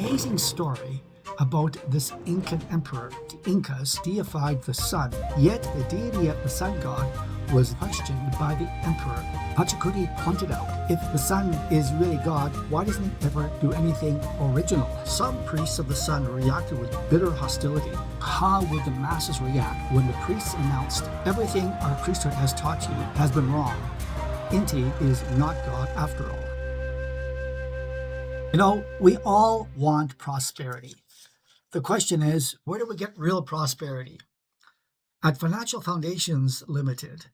amazing story about this Incan emperor. The Incas deified the sun, yet the deity of the sun god was questioned by the emperor. Pachacuti pointed out, if the sun is really God, why doesn't he ever do anything original? Some priests of the sun reacted with bitter hostility. How would the masses react when the priests announced, everything our priesthood has taught you has been wrong? Inti is not God after all. You know, we all want prosperity. The question is, where do we get real prosperity? At Financial Foundations Limited,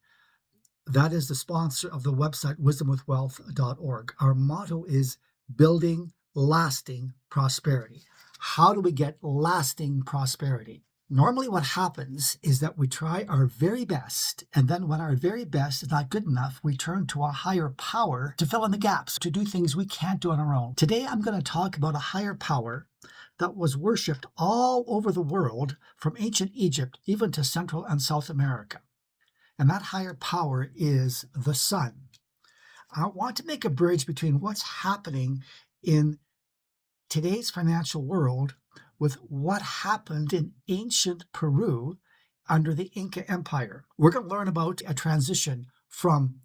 that is the sponsor of the website wisdomwithwealth.org, our motto is building lasting prosperity. How do we get lasting prosperity? Normally what happens is that we try our very best, and then when our very best is not good enough, we turn to a higher power to fill in the gaps, to do things we can't do on our own. Today I'm going to talk about a higher power that was worshipped all over the world, from ancient Egypt even to Central and South America. And that higher power is the sun. I want to make a bridge between what's happening in today's financial world with what happened in ancient Peru under the Inca Empire. We're going to learn about a transition from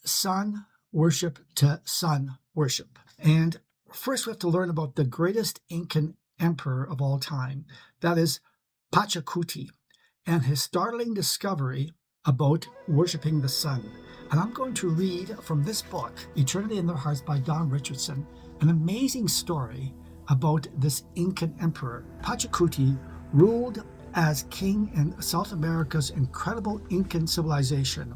sun worship to sun worship. And first we have to learn about the greatest Incan emperor of all time. That is Pachacuti and his startling discovery about worshiping the sun. And I'm going to read from this book, Eternity in Their Hearts by Don Richardson, an amazing story about this Incan emperor. Pachacuti ruled as king in South America's incredible Incan civilization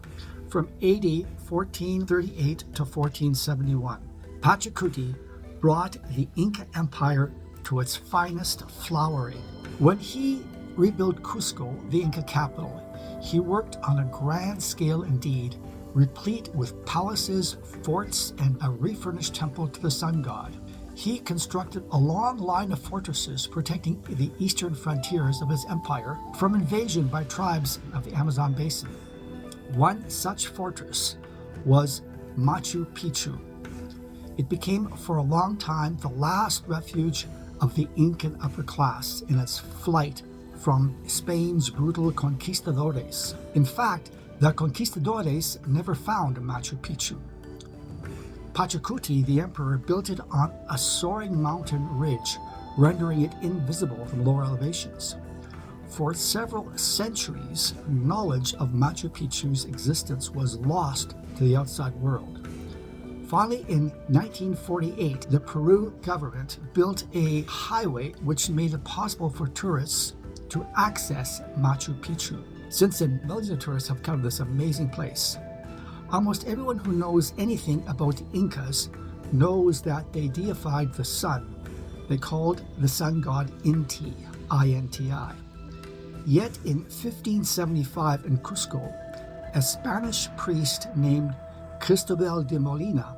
from AD 1438 to 1471. Pachacuti brought the Inca Empire to its finest flowering. When he rebuilt Cusco, the Inca capital, he worked on a grand scale indeed, replete with palaces, forts, and a refurnished temple to the sun god. He constructed a long line of fortresses protecting the eastern frontiers of his empire from invasion by tribes of the Amazon basin. One such fortress was Machu Picchu. It became for a long time the last refuge of the Incan upper class in its flight from Spain's brutal conquistadores. In fact, the conquistadores never found Machu Picchu. Pachacuti, the emperor, built it on a soaring mountain ridge, rendering it invisible from lower elevations. For several centuries, knowledge of Machu Picchu's existence was lost to the outside world. Finally, in 1948, the Peru government built a highway which made it possible for tourists to access Machu Picchu. Since then, millions of tourists have come to this amazing place. Almost everyone who knows anything about the Incas knows that they deified the sun. They called the sun god Inti, I-N-T-I. Yet in 1575 in Cusco, a Spanish priest named Cristobal de Molina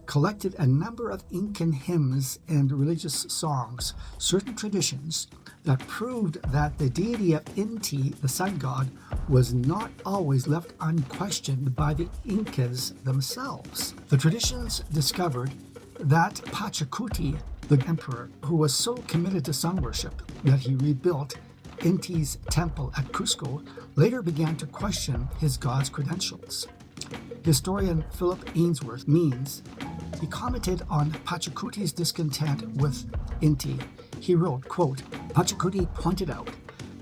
collected a number of Incan hymns and religious songs, certain traditions that proved that the deity of Inti, the sun god, was not always left unquestioned by the Incas themselves. The traditions discovered that Pachacuti, the emperor, who was so committed to sun worship that he rebuilt Inti's temple at Cusco, later began to question his god's credentials. Historian Philip Ainsworth Means, he commented on Pachacuti's discontent with Inti. He wrote, quote, Pachacuti pointed out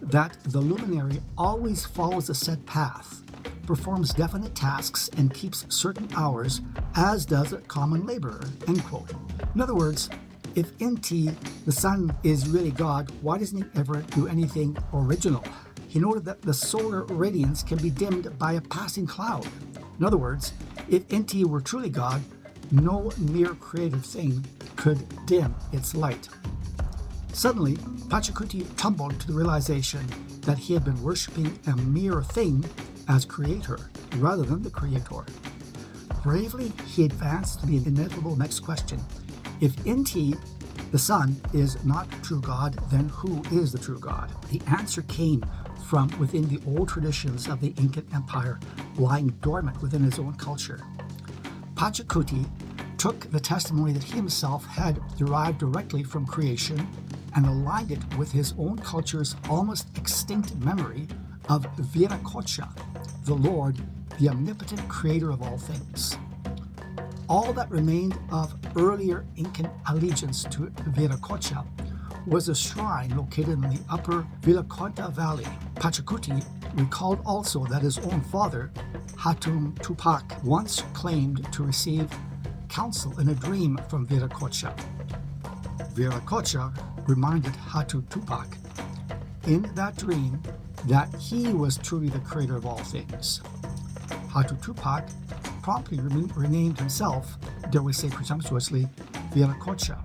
that the luminary always follows a set path, performs definite tasks, and keeps certain hours, as does a common laborer, end quote. In other words, if Inti, the sun, is really God, why doesn't he ever do anything original? He noted that the solar radiance can be dimmed by a passing cloud. In other words, if Inti were truly God, no mere creative thing could dim its light. Suddenly, Pachacuti tumbled to the realization that he had been worshipping a mere thing as creator rather than the creator. Bravely, he advanced to the inevitable next question. If Inti, the sun, is not true God, then who is the true God? The answer came from within the old traditions of the Incan Empire, lying dormant within his own culture. Pachacuti took the testimony that he himself had derived directly from creation and aligned it with his own culture's almost extinct memory of Viracocha, the Lord, the omnipotent creator of all things. All that remained of earlier Incan allegiance to Viracocha was a shrine located in the upper Viracocha Valley. Pachacuti recalled also that his own father, Hatum Tupac, once claimed to receive counsel in a dream from Viracocha. Viracocha reminded Hatu Tupac in that dream that he was truly the creator of all things. Hatu Tupac promptly renamed himself, dare we say presumptuously, Viracocha.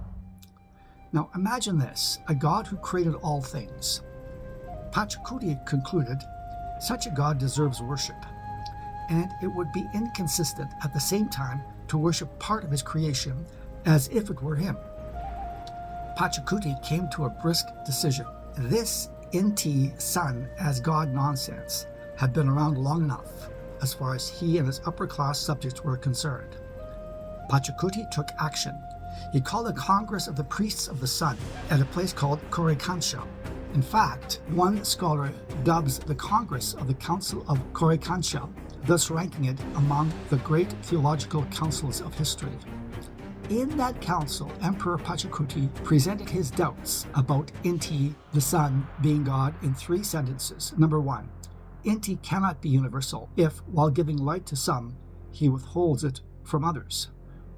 Now imagine this, a God who created all things. Pachacuti concluded, such a God deserves worship, and it would be inconsistent at the same time to worship part of his creation as if it were him. Pachacuti came to a brisk decision. This Inti son as God nonsense had been around long enough as far as he and his upper class subjects were concerned. Pachacuti took action. He called a Congress of the Priests of the Sun at a place called Coricancha. In fact, one scholar dubs the Congress of the Council of Coricancha, thus ranking it among the great theological councils of history. In that council, Emperor Pachacuti presented his doubts about Inti, the sun, being God in 3 sentences. Number 1, Inti cannot be universal if, while giving light to some, he withholds it from others.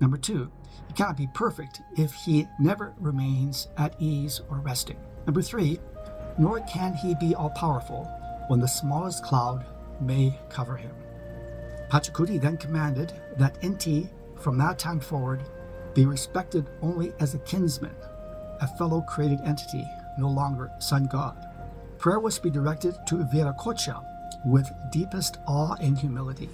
Number 2, he cannot be perfect if he never remains at ease or resting. Number 3, nor can he be all-powerful when the smallest cloud may cover him. Pachacuti then commanded that Inti, from that time forward, be respected only as a kinsman, a fellow created entity, no longer sun god. Prayer was to be directed to Viracocha with deepest awe and humility.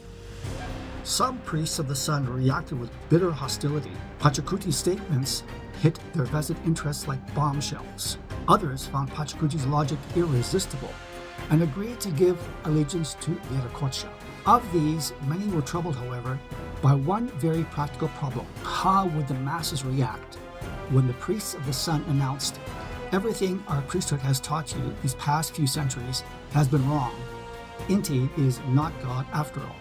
Some priests of the sun reacted with bitter hostility. Pachacuti's statements hit their vested interests like bombshells. Others found Pachacuti's logic irresistible and agreed to give allegiance to Viracocha. Of these, many were troubled, however, by one very practical problem. How would the masses react when the priests of the sun announced, "Everything our priesthood has taught you these past few centuries has been wrong. Inti is not God after all.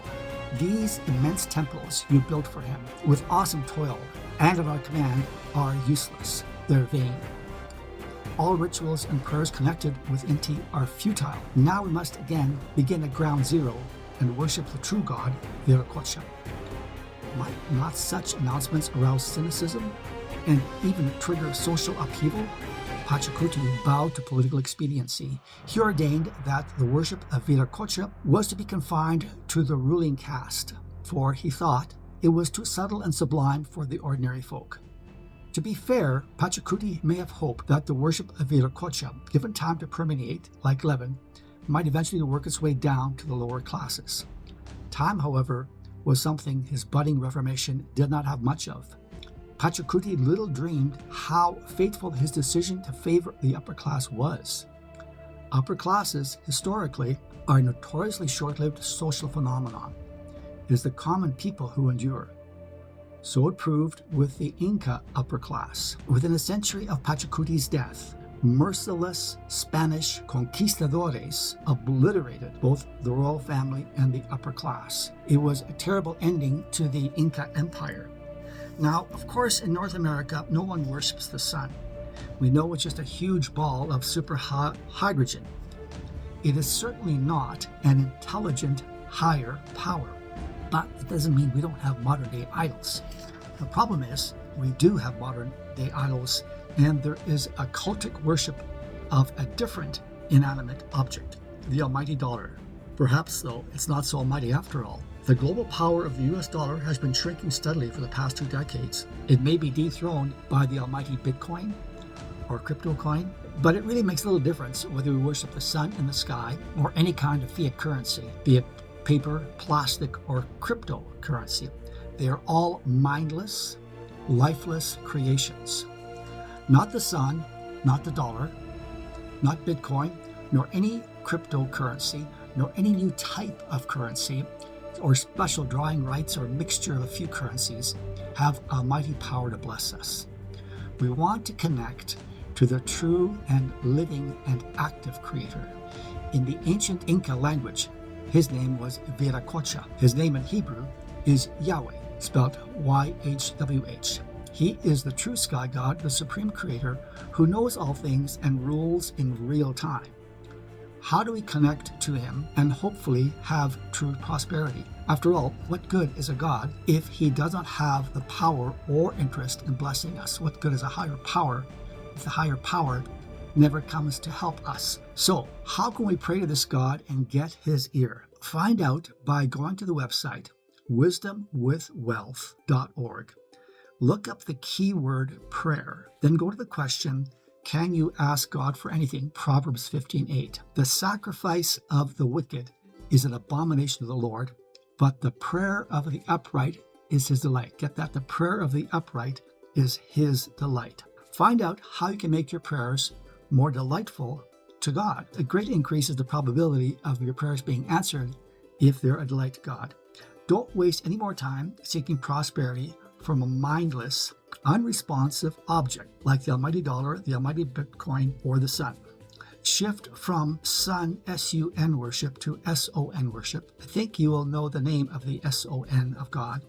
These immense temples you built for him with awesome toil and at our command are useless. They're vain. All rituals and prayers connected with Inti are futile. Now we must again begin at ground zero and worship the true God, Viracocha." Might not such announcements arouse cynicism and even trigger social upheaval? Pachacuti bowed to political expediency. He ordained that the worship of Viracocha was to be confined to the ruling caste, for he thought it was too subtle and sublime for the ordinary folk. To be fair, Pachacuti may have hoped that the worship of Viracocha, given time to permeate like leaven, might eventually work its way down to the lower classes. Time, however, was something his budding Reformation did not have much of. Pachacuti little dreamed how fateful his decision to favor the upper class was. Upper classes, historically, are a notoriously short-lived social phenomenon. It is the common people who endure. So it proved with the Inca upper class. Within a century of Pachacuti's death, merciless Spanish conquistadores obliterated both the royal family and the upper class. It was a terrible ending to the Inca Empire. Now, of course, in North America, no one worships the sun. We know it's just a huge ball of super hydrogen. It is certainly not an intelligent higher power, but it doesn't mean we don't have modern-day idols. The problem is, we do have modern-day idols, and there is a cultic worship of a different inanimate object, the almighty dollar. Perhaps, though, it's not so almighty after all. The global power of the US dollar has been shrinking steadily for the past 2 decades. It may be dethroned by the almighty Bitcoin or crypto coin, but it really makes little difference whether we worship the sun in the sky or any kind of fiat currency, be it paper, plastic, or cryptocurrency. They are all mindless, lifeless creations. Not the sun, not the dollar, not Bitcoin, nor any cryptocurrency, nor any new type of currency or special drawing rights or mixture of a few currencies have almighty power to bless us. We want to connect to the true and living and active Creator. In the ancient Inca language, his name was Viracocha. His name in Hebrew is Yahweh, spelled YHWH. He is the true sky god, the supreme creator, who knows all things and rules in real time. How do we connect to him and hopefully have true prosperity? After all, what good is a God if he does not have the power or interest in blessing us? What good is a higher power if the higher power never comes to help us? So, how can we pray to this God and get his ear? Find out by going to the website wisdomwithwealth.org. Look up the keyword prayer, then go to the question, can you ask God for anything? Proverbs 15:8. The sacrifice of the wicked is an abomination to the Lord, but the prayer of the upright is his delight. Get that? The prayer of the upright is his delight. Find out how you can make your prayers more delightful to God. It greatly increases the probability of your prayers being answered if they're a delight to God. Don't waste any more time seeking prosperity from a mindless, unresponsive object like the almighty dollar, the almighty Bitcoin, or the sun. Shift from sun, S-U-N worship to S-O-N worship. I think you will know the name of the S-O-N of God.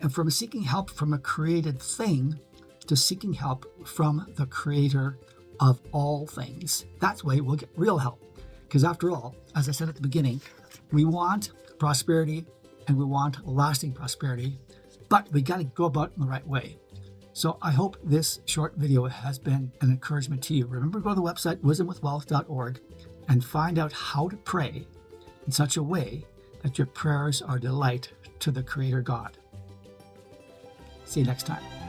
And from seeking help from a created thing to seeking help from the creator of all things. That way we'll get real help. Because after all, as I said at the beginning, we want prosperity and we want lasting prosperity, but we got to go about it in the right way. So I hope this short video has been an encouragement to you. Remember, go to the website wisdomwithwealth.org and find out how to pray in such a way that your prayers are delight to the Creator God. See you next time.